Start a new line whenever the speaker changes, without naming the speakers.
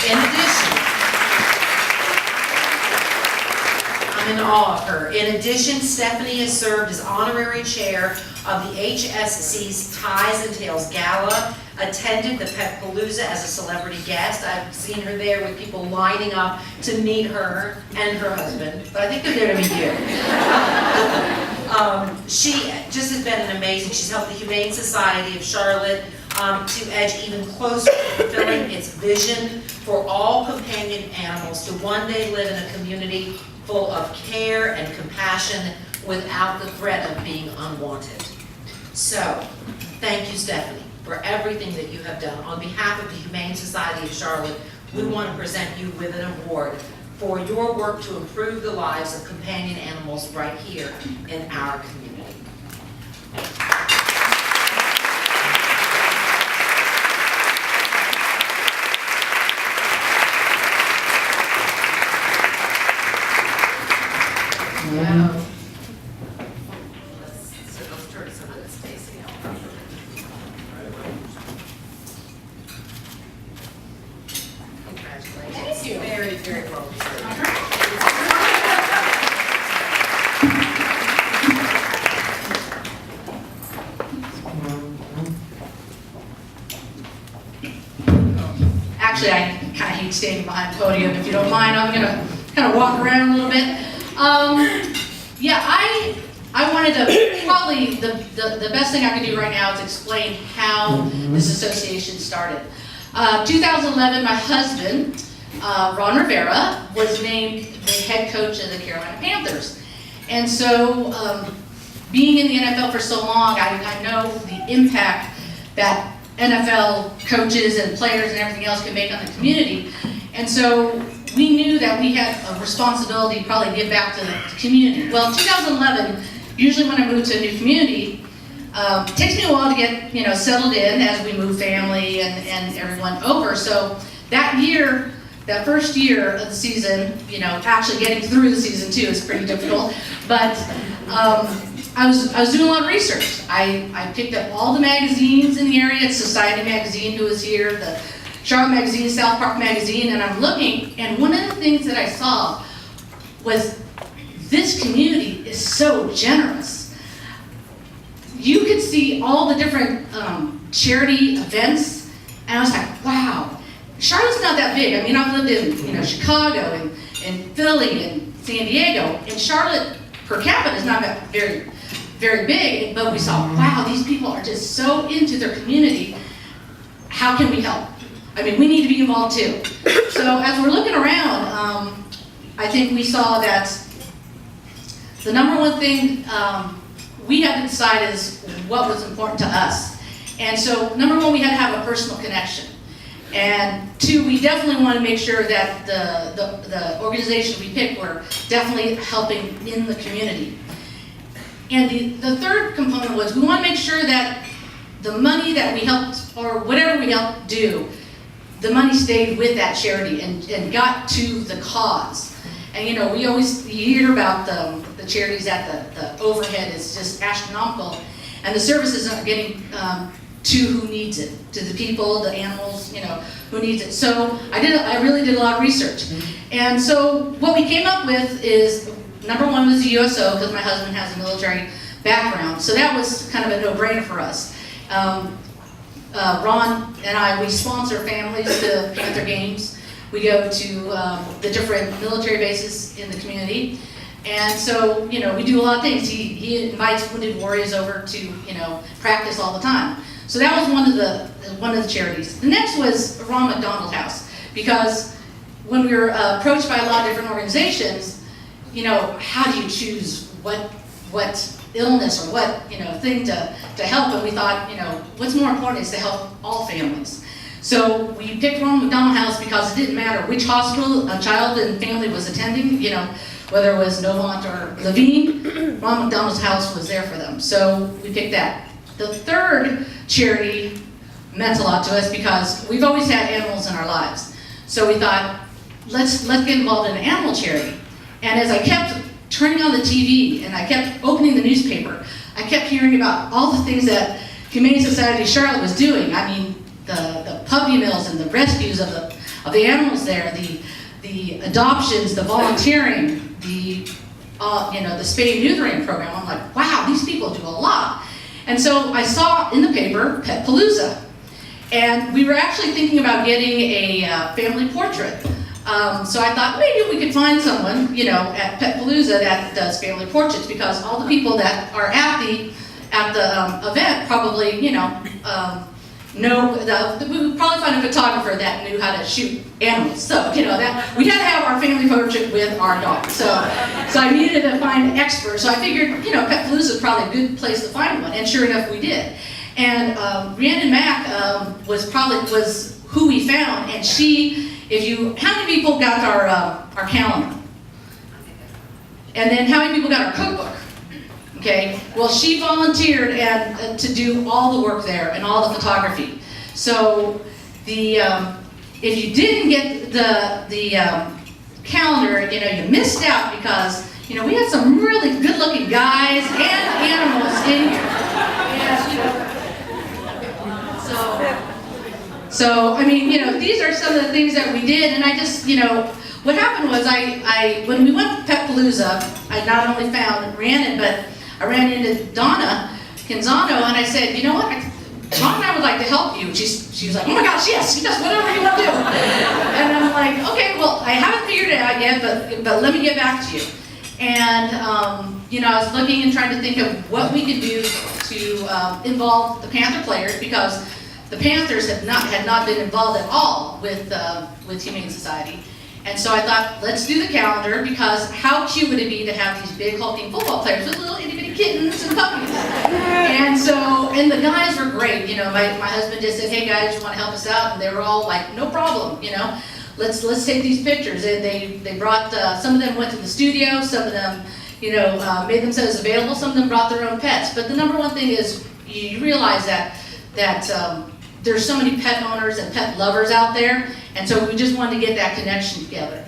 In addition, I'm in awe of her. In addition, Stephanie has served as honorary chair of the HSC's Ties and Tails Gala, attended the Petpalooza as a celebrity guest. I've seen her there with people lining up to meet her and her husband, but I think they're there to meet you. She just has been an amazing, she's helped the Humane Society of Charlotte to edge even closer to fulfilling its vision for all companion animals to one day live in a community full of care and compassion without the threat of being unwanted. So, thank you, Stephanie, for everything that you have done. On behalf of the Humane Society of Charlotte, we want to present you with an award for your work to improve the lives of companion animals right here in our community. Wow. Let's turn some of this facing out. Congratulations.
Thank you.
Very, very well deserved.
Actually, I kind of hate standing behind the podium. If you don't mind, I'm going to kind of walk around a little bit. Yeah, I wanted to, probably the best thing I could do right now is explain how this association started. 2011, my husband, Ron Rivera, was named the head coach of the Carolina Panthers. And so, being in the NFL for so long, I know the impact that NFL coaches and players and everything else can make on the community. And so, we knew that we had a responsibility to probably give back to the community. Well, in 2011, usually when I move to a new community, it takes me a while to get settled in as we move family and everyone over. So that year, that first year of the season, actually getting through the season too is pretty difficult. But I was doing a lot of research. I picked up all the magazines in the area, Society Magazine, who was here, the Charlotte Magazine, South Park Magazine, and I'm looking, and one of the things that I saw was this community is so generous. You could see all the different charity events, and I was like, wow, Charlotte's not that big. I mean, I've lived in Chicago and Philly and San Diego, and Charlotte per capita is not that very, very big, but we saw, wow, these people are just so into their community. How can we help? I mean, we need to be involved too. So as we're looking around, I think we saw that the number one thing we had to decide is what was important to us. And so number one, we had to have a personal connection. And two, we definitely want to make sure that the organization we picked were definitely helping in the community. And the third component was we want to make sure that the money that we helped, or whatever we helped do, the money stayed with that charity and got to the cause. And we always hear about the charities that the overhead is just astronomical, and the services aren't getting to who needs it, to the people, the animals, who needs it. So I really did a lot of research. And so what we came up with is, number one was the USO, because my husband has a military background. So that was kind of a no-brainer for us. Ron and I, we sponsor families to Panther games. We go to the different military bases in the community. And so, we do a lot of things. He invites wounded warriors over to, practice all the time. So that was one of the charities. The next was Ron McDonald House, because when we were approached by a lot of different organizations, how do you choose what illness or what thing to help? And we thought, what's more important is to help all families. So we picked Ronald McDonald House because it didn't matter which hospital a child and family was attending, whether it was Novant or Levine, Ronald McDonald's House was there for them. So we picked that. The third charity meant a lot to us because we've always had animals in our lives. So we thought, let's get involved in an animal charity. And as I kept turning on the TV and I kept opening the newspaper, I kept hearing about all the things that Humane Society of Charlotte was doing. I mean, the puppy mills and the rescues of of the animals there, the adoptions, the volunteering, the spay and neutering program. I'm like, wow, these people do a lot. And so I saw in the paper Pet Palooza, and we were actually thinking about getting a family portrait. So I thought maybe we could find someone, at Pet Palooza that does family portraits, because all the people that are at the event probably, we would probably find a photographer that knew how to shoot animals. So, that we had to have our family portrait with our dog. So I needed to find an expert. So I figured, Pet Palooza is probably a good place to find one. And sure enough, we did. And Rhiannon Mack was who we found. And how many people got our calendar? And then how many people got our cookbook? Okay, well, she volunteered to do all the work there and all the photography. So if you didn't get the calendar, you missed out, because we had some really good-looking guys and animals in here. So I mean, these are some of the things that we did, and I just, what happened was when we went to Pet Palooza, I not only found Rhiannon, but I ran into Donna Canzano, and I said, you know what, Donna and I would like to help you. She was like, oh my gosh, yes, whatever you want to do. And I'm like, okay, well, I haven't figured it out yet, but let me get back to you. And I was looking and trying to think of what we could do to involve the Panther players, because the Panthers had not been involved at all with Humane Society. And so I thought, let's do the calendar, because how cute would it be to have these big hulking football players with little itty bitty kittens and puppies? And the guys were great. My husband just said, hey guys, you want to help us out? And they were all like, no problem. Let's take these pictures. And they brought some of them went to the studio, some of them made themselves available, some of them brought their own pets. But the number one thing is you realize that there's so many pet owners and pet lovers out there, and so we just wanted to get that connection together.